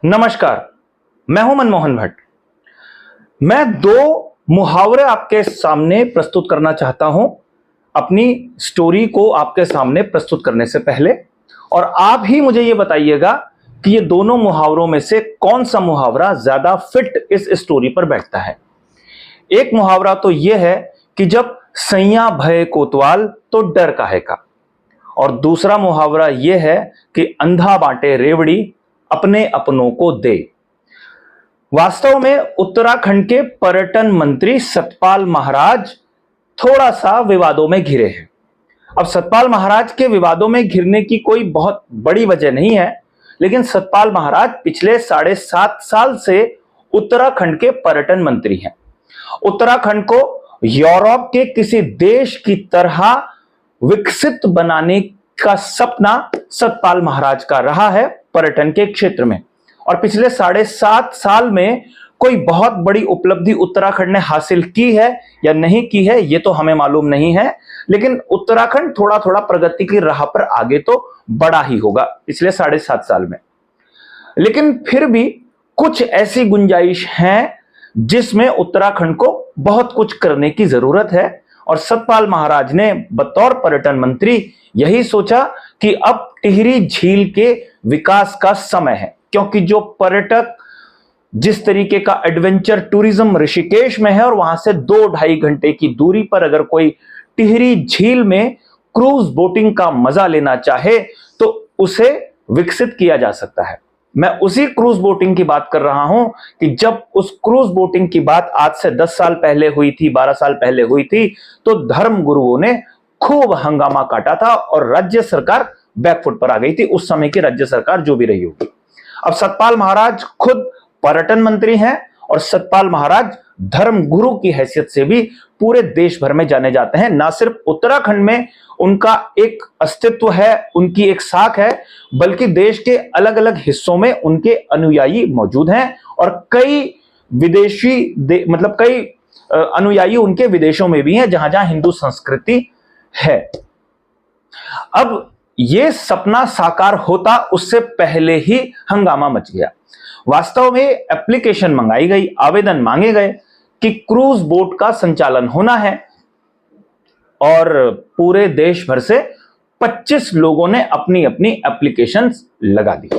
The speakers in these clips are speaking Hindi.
नमस्कार, मैं हूं मनमोहन भट्ट। मैं दो मुहावरे आपके सामने प्रस्तुत करना चाहता हूं अपनी स्टोरी को आपके सामने प्रस्तुत करने से पहले, और आप ही मुझे यह बताइएगा कि ये दोनों मुहावरों में से कौन सा मुहावरा ज्यादा फिट इस स्टोरी पर बैठता है। एक मुहावरा तो यह है कि जब सैया भय कोतवाल तो डर काहे का, और दूसरा मुहावरा यह है कि अंधा बांटे रेवड़ी अपने अपनों को दे। वास्तव में उत्तराखंड के पर्यटन मंत्री सतपाल महाराज थोड़ा सा विवादों में घिरे हैं। अब सतपाल महाराज के विवादों में घिरने की कोई बहुत बड़ी वजह नहीं है, लेकिन सतपाल महाराज पिछले 7.5 साल से उत्तराखंड के पर्यटन मंत्री हैं। उत्तराखंड को यूरोप के किसी देश की तरह विकसित बनाने का सपना सतपाल महाराज का रहा है पर्यटन के क्षेत्र में, और पिछले 7.5 साल में कोई बहुत बड़ी उपलब्धि उत्तराखंड ने हासिल की है या नहीं की है ये तो हमें मालूम नहीं है, लेकिन उत्तराखंड थोड़ा थोड़ा प्रगति की राह पर आगे तो बढ़ा ही होगा पिछले 7.5 साल में। लेकिन फिर भी कुछ ऐसी गुंजाइश है जिसमें उत्तराखंड को बहुत कुछ करने की जरूरत है, और सतपाल महाराज ने बतौर पर्यटन मंत्री यही सोचा कि अब टिहरी झील के विकास का समय है, क्योंकि जो पर्यटक जिस तरीके का एडवेंचर टूरिज्म ऋषिकेश में है और वहां से 2-2.5 घंटे की दूरी पर अगर कोई टिहरी झील में क्रूज बोटिंग का मजा लेना चाहे तो उसे विकसित किया जा सकता है। मैं उसी क्रूज बोटिंग की बात कर रहा हूं कि जब उस क्रूज बोटिंग की बात आज से 10 साल पहले हुई थी, 12 साल पहले हुई थी, तो धर्म गुरुओं ने खूब हंगामा काटा था और राज्य सरकार बैकफुट पर आ गई थी, उस समय की राज्य सरकार जो भी रही होगी। अब सतपाल महाराज खुद पर्यटन मंत्री हैं और सतपाल महाराज धर्म गुरु की हैसियत से भी पूरे देश भर में जाने जाते हैं। ना सिर्फ उत्तराखंड में उनका एक अस्तित्व है, उनकी एक साख है, बल्कि देश के अलग अलग हिस्सों में उनके अनुयायी मौजूद हैं, और कई विदेशी कई अनुयायी उनके विदेशों में भी हैं जहां जहां हिंदू संस्कृति है। अब यह सपना साकार होता उससे पहले ही हंगामा मच गया। वास्तव में एप्लीकेशन मंगाई गई, आवेदन मांगे गए कि क्रूज बोट का संचालन होना है, और पूरे देश भर से 25 लोगों ने अपनी अपनी एप्लीकेशन लगा दी।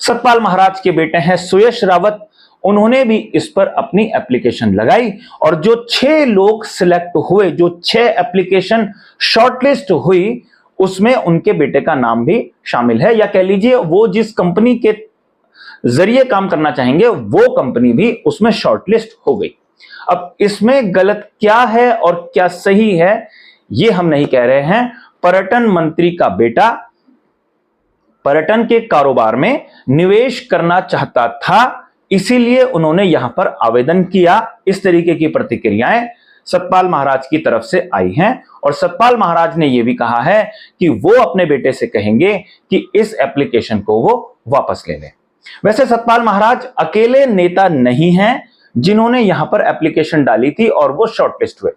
सतपाल महाराज के बेटे हैं सुयश रावत, उन्होंने भी इस पर अपनी एप्लीकेशन लगाई, और जो 6 लोग सिलेक्ट हुए, जो 6 एप्लीकेशन शॉर्टलिस्ट हुई, उसमें उनके बेटे का नाम भी शामिल है, या कह लीजिए वो जिस कंपनी के जरिए काम करना चाहेंगे वो कंपनी भी उसमें शॉर्टलिस्ट हो गई। अब इसमें गलत क्या है और क्या सही है ये हम नहीं कह रहे हैं। पर्यटन मंत्री का बेटा पर्यटन के कारोबार में निवेश करना चाहता था, इसीलिए उन्होंने यहां पर आवेदन किया। इस तरीके की प्रतिक्रियाएं सतपाल महाराज की तरफ से आई हैं, और सतपाल महाराज ने यह भी कहा है कि वो अपने बेटे से कहेंगे कि इस एप्लीकेशन को वो वापस ले लें। वैसे सतपाल महाराज अकेले नेता नहीं हैं जिन्होंने यहां पर एप्लीकेशन डाली थी और वो शॉर्टलिस्ट हुए।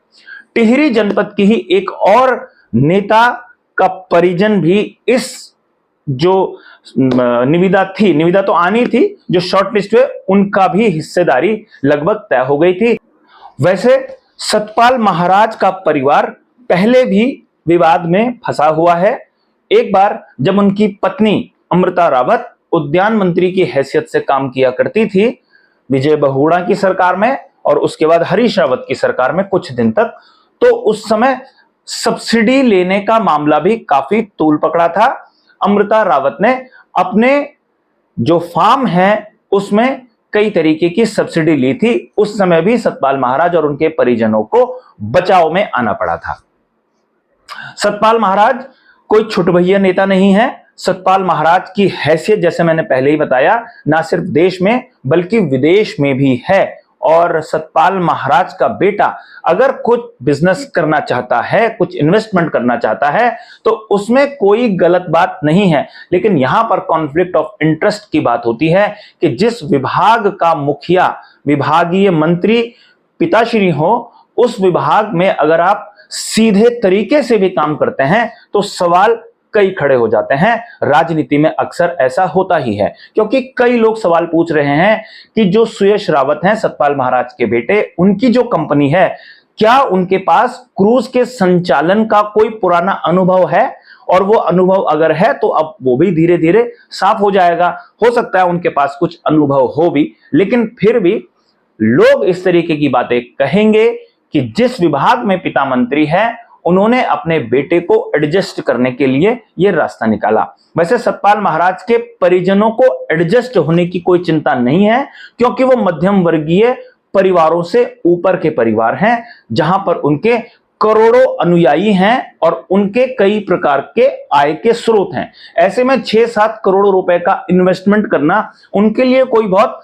टिहरी जनपद की ही एक और नेता का परिजन भी इस जो निविदा तो आनी थी, जो शॉर्टलिस्ट हुए उनका भी हिस्सेदारी लगभग तय हो गई थी। वैसे सतपाल महाराज का परिवार पहले भी विवाद में फंसा हुआ है। एक बार जब उनकी पत्नी अमृता रावत उद्यान मंत्री की हैसियत से काम किया करती थी विजय बहुगुणा की सरकार में, और उसके बाद हरीश रावत की सरकार में कुछ दिन तक, तो उस समय सब्सिडी लेने का मामला भी काफी तूल पकड़ा था। अमृता रावत ने अपने जो फार्म है उसमें कई तरीके की सब्सिडी ली थी। उस समय भी सतपाल महाराज और उनके परिजनों को बचाव में आना पड़ा था। सतपाल महाराज कोई छुटभैया नेता नहीं है। सतपाल महाराज की हैसियत जैसे मैंने पहले ही बताया ना सिर्फ देश में बल्कि विदेश में भी है, और सतपाल महाराज का बेटा अगर कुछ बिजनेस करना चाहता है, कुछ इन्वेस्टमेंट करना चाहता है, तो उसमें कोई गलत बात नहीं है। लेकिन यहां पर कॉन्फ्लिक्ट ऑफ इंटरेस्ट की बात होती है कि जिस विभाग का मुखिया, विभागीय मंत्री पिताश्री हो, उस विभाग में अगर आप सीधे तरीके से भी काम करते हैं तो सवाल कई खड़े हो जाते हैं। राजनीति में अक्सर ऐसा होता ही है, क्योंकि कई लोग सवाल पूछ रहे हैं कि जो सुयश रावत हैं, सतपाल महाराज के बेटे, उनकी जो कंपनी है, क्या उनके पास क्रूज के संचालन का कोई पुराना अनुभव है? और वो अनुभव अगर है तो अब वो भी धीरे धीरे साफ हो जाएगा। हो सकता है उनके पास कुछ अनुभव हो भी, लेकिन फिर भी लोग इस तरीके की बातें कहेंगे कि जिस विभाग में पिता मंत्री है, उन्होंने अपने बेटे को एडजस्ट करने के लिए यह रास्ता निकाला। वैसे सतपाल महाराज के परिजनों को एडजस्ट होने की कोई चिंता नहीं है, क्योंकि वो मध्यम वर्गीय परिवारों से ऊपर के परिवार हैं, जहां पर उनके करोड़ों अनुयायी हैं और उनके कई प्रकार के आय के स्रोत हैं। ऐसे में 6-7 करोड़ रुपए का इन्वेस्टमेंट करना उनके लिए कोई बहुत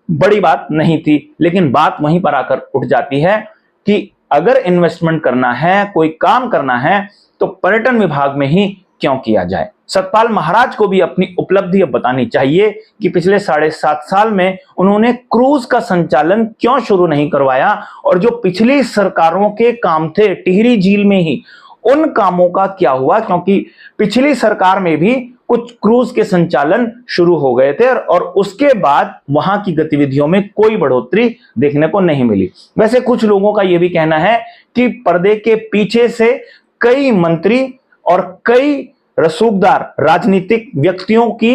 बड़ी बात नहीं थी। लेकिन बात वहीं पर आकर उठ जाती है कि अगर इन्वेस्टमेंट करना है, कोई काम करना है, तो पर्यटन विभाग में ही क्यों किया जाए। सतपाल महाराज को भी अपनी उपलब्धि अब बतानी चाहिए कि पिछले 7.5 साल में उन्होंने क्रूज का संचालन क्यों शुरू नहीं करवाया, और जो पिछली सरकारों के काम थे टिहरी झील में ही, उन कामों का क्या हुआ, क्योंकि पिछली सरकार में भी कुछ क्रूज के संचालन शुरू हो गए थे और उसके बाद वहां की गतिविधियों में कोई बढ़ोतरी देखने को नहीं मिली। वैसे कुछ लोगों का यह भी कहना है कि पर्दे के पीछे से कई मंत्री और कई रसूखदार राजनीतिक व्यक्तियों की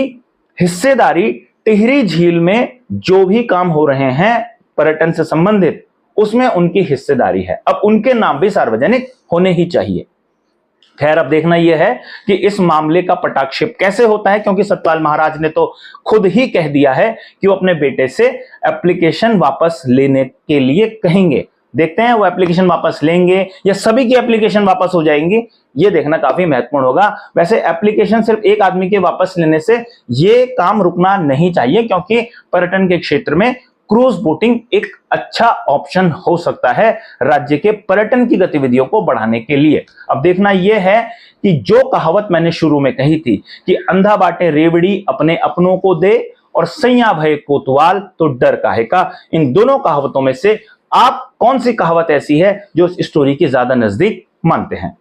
हिस्सेदारी टिहरी झील में जो भी काम हो रहे हैं पर्यटन से संबंधित, उसमें उनकी हिस्सेदारी है। अब उनके नाम भी सार्वजनिक होने ही चाहिए। खैर, अब देखना यह है कि इस मामले का पटाक्षेप कैसे होता है, क्योंकि सतपाल महाराज ने तो खुद ही कह दिया है कि वो अपने बेटे से एप्लीकेशन वापस लेने के लिए कहेंगे। देखते हैं वो एप्लीकेशन वापस लेंगे या सभी की एप्लीकेशन वापस हो जाएंगी, ये देखना काफी महत्वपूर्ण होगा। वैसे एप्लीकेशन सिर्फ एक आदमी के वापस लेने से ये काम रुकना नहीं चाहिए, क्योंकि पर्यटन के क्षेत्र में क्रूज बोटिंग एक अच्छा ऑप्शन हो सकता है राज्य के पर्यटन की गतिविधियों को बढ़ाने के लिए। अब देखना यह है कि जो कहावत मैंने शुरू में कही थी कि अंधा बाटे रेवड़ी अपने अपनों को दे और सैया भय कोतवाल तो डर काहे का, इन दोनों कहावतों में से आप कौन सी कहावत ऐसी है जो इस स्टोरी के ज्यादा नजदीक मानते हैं?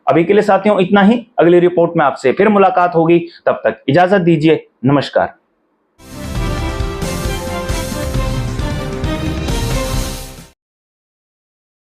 अभी के लिए साथियों इतना ही। अगली रिपोर्ट में आपसे फिर मुलाकात होगी, तब तक इजाजत दीजिए। नमस्कार।